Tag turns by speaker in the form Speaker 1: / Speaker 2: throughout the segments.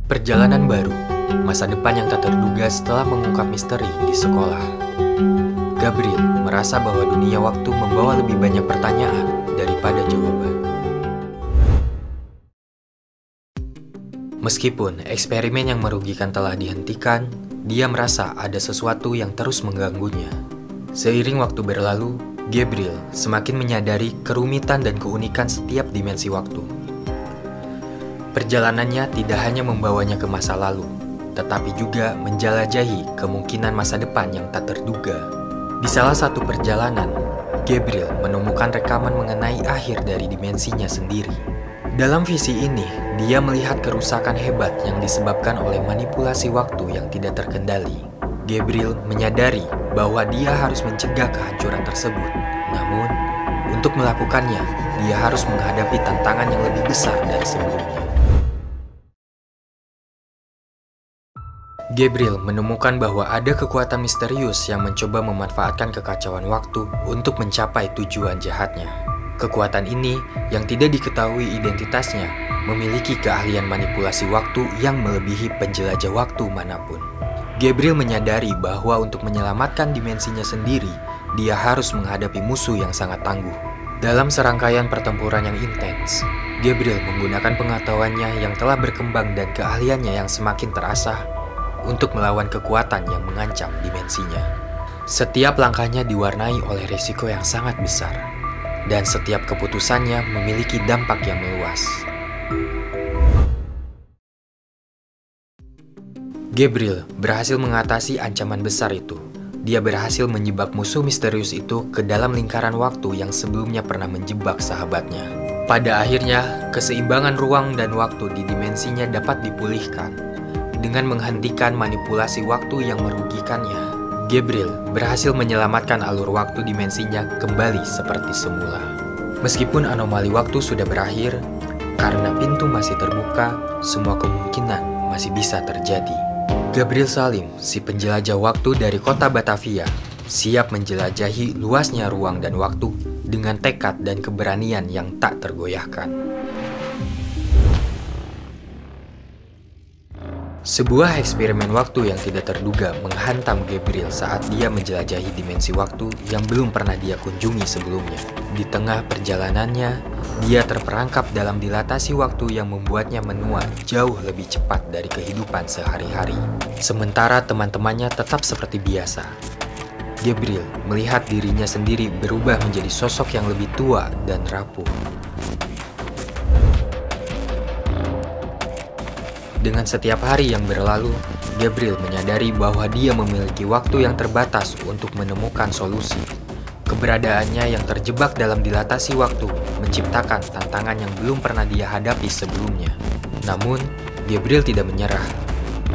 Speaker 1: Perjalanan baru, masa depan yang tak terduga setelah mengungkap misteri di sekolah. Gabriel merasa bahwa dunia waktu membawa lebih banyak pertanyaan daripada jawaban. Meskipun eksperimen yang merugikan telah dihentikan, dia merasa ada sesuatu yang terus mengganggunya. Seiring waktu berlalu, Gabriel semakin menyadari kerumitan dan keunikan setiap dimensi waktu. Perjalanannya tidak hanya membawanya ke masa lalu, tetapi juga menjelajahi kemungkinan masa depan yang tak terduga. Di salah satu perjalanan, Gabriel menemukan rekaman mengenai akhir dari dimensinya sendiri. Dalam visi ini, dia melihat kerusakan hebat yang disebabkan oleh manipulasi waktu yang tidak terkendali. Gabriel menyadari bahwa dia harus mencegah kehancuran tersebut. Namun, untuk melakukannya, dia harus menghadapi tantangan yang lebih besar dari sebelumnya. Gabriel menemukan bahwa ada kekuatan misterius yang mencoba memanfaatkan kekacauan waktu untuk mencapai tujuan jahatnya. Kekuatan ini yang tidak diketahui identitasnya memiliki keahlian manipulasi waktu yang melebihi penjelajah waktu manapun. Gabriel menyadari bahwa untuk menyelamatkan dimensinya sendiri, dia harus menghadapi musuh yang sangat tangguh. Dalam serangkaian pertempuran yang intens, Gabriel menggunakan pengetahuannya yang telah berkembang dan keahliannya yang semakin terasah untuk melawan kekuatan yang mengancam dimensinya. Setiap langkahnya diwarnai oleh risiko yang sangat besar, dan setiap keputusannya memiliki dampak yang meluas. Gabriel berhasil mengatasi ancaman besar itu. Dia berhasil menjebak musuh misterius itu ke dalam lingkaran waktu yang sebelumnya pernah menjebak sahabatnya. Pada akhirnya, keseimbangan ruang dan waktu di dimensinya dapat dipulihkan. Dengan menghentikan manipulasi waktu yang merugikannya, Gabriel berhasil menyelamatkan alur waktu dimensinya kembali seperti semula. Meskipun anomali waktu sudah berakhir, karena pintu masih terbuka, semua kemungkinan masih bisa terjadi. Gabriel Salim, si penjelajah waktu dari kota Batavia, siap menjelajahi luasnya ruang dan waktu dengan tekad dan keberanian yang tak tergoyahkan. Sebuah eksperimen waktu yang tidak terduga menghantam Gabriel saat dia menjelajahi dimensi waktu yang belum pernah dia kunjungi sebelumnya. Di tengah perjalanannya, dia terperangkap dalam dilatasi waktu yang membuatnya menua jauh lebih cepat dari kehidupan sehari-hari. Sementara teman-temannya tetap seperti biasa. Gabriel melihat dirinya sendiri berubah menjadi sosok yang lebih tua dan rapuh. Dengan setiap hari yang berlalu, Gabriel menyadari bahwa dia memiliki waktu yang terbatas untuk menemukan solusi. Keberadaannya yang terjebak dalam dilatasi waktu menciptakan tantangan yang belum pernah dia hadapi sebelumnya. Namun, Gabriel tidak menyerah.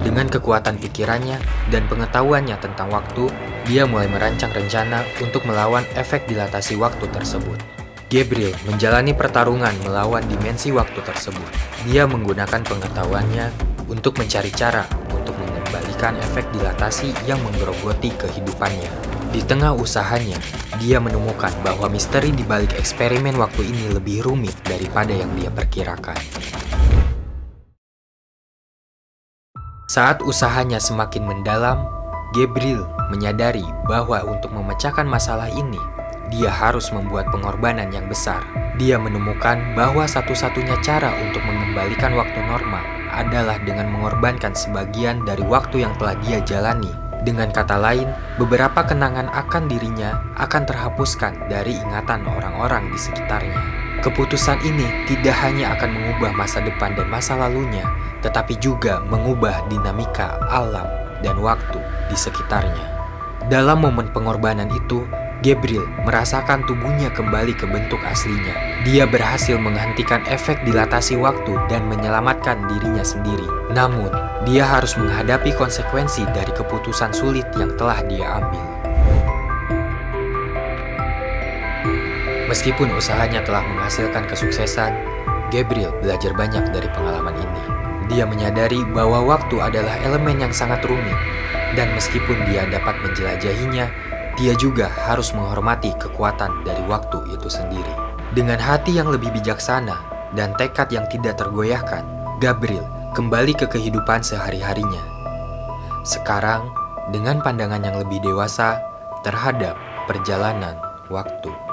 Speaker 1: Dengan kekuatan pikirannya dan pengetahuannya tentang waktu, dia mulai merancang rencana untuk melawan efek dilatasi waktu tersebut. Gabriel menjalani pertarungan melawan dimensi waktu tersebut. Dia menggunakan pengetahuannya untuk mencari cara untuk mengembalikan efek dilatasi yang menggerogoti kehidupannya. Di tengah usahanya, dia menemukan bahwa misteri di balik eksperimen waktu ini lebih rumit daripada yang dia perkirakan. Saat usahanya semakin mendalam, Gabriel menyadari bahwa untuk memecahkan masalah ini, dia harus membuat pengorbanan yang besar. Dia menemukan bahwa satu-satunya cara untuk mengembalikan waktu normal adalah dengan mengorbankan sebagian dari waktu yang telah dia jalani. Dengan kata lain, beberapa kenangan akan dirinya akan terhapuskan dari ingatan orang-orang di sekitarnya. Keputusan ini tidak hanya akan mengubah masa depan dan masa lalunya, tetapi juga mengubah dinamika alam dan waktu di sekitarnya. Dalam momen pengorbanan itu, Gabriel merasakan tubuhnya kembali ke bentuk aslinya. Dia berhasil menghentikan efek dilatasi waktu dan menyelamatkan dirinya sendiri. Namun, dia harus menghadapi konsekuensi dari keputusan sulit yang telah dia ambil. Meskipun usahanya telah menghasilkan kesuksesan, Gabriel belajar banyak dari pengalaman ini. Dia menyadari bahwa waktu adalah elemen yang sangat rumit, dan meskipun dia dapat menjelajahinya, dia juga harus menghormati kekuatan dari waktu itu sendiri. Dengan hati yang lebih bijaksana dan tekad yang tidak tergoyahkan, Gabriel kembali ke kehidupan sehari-harinya. Sekarang, dengan pandangan yang lebih dewasa terhadap perjalanan waktu.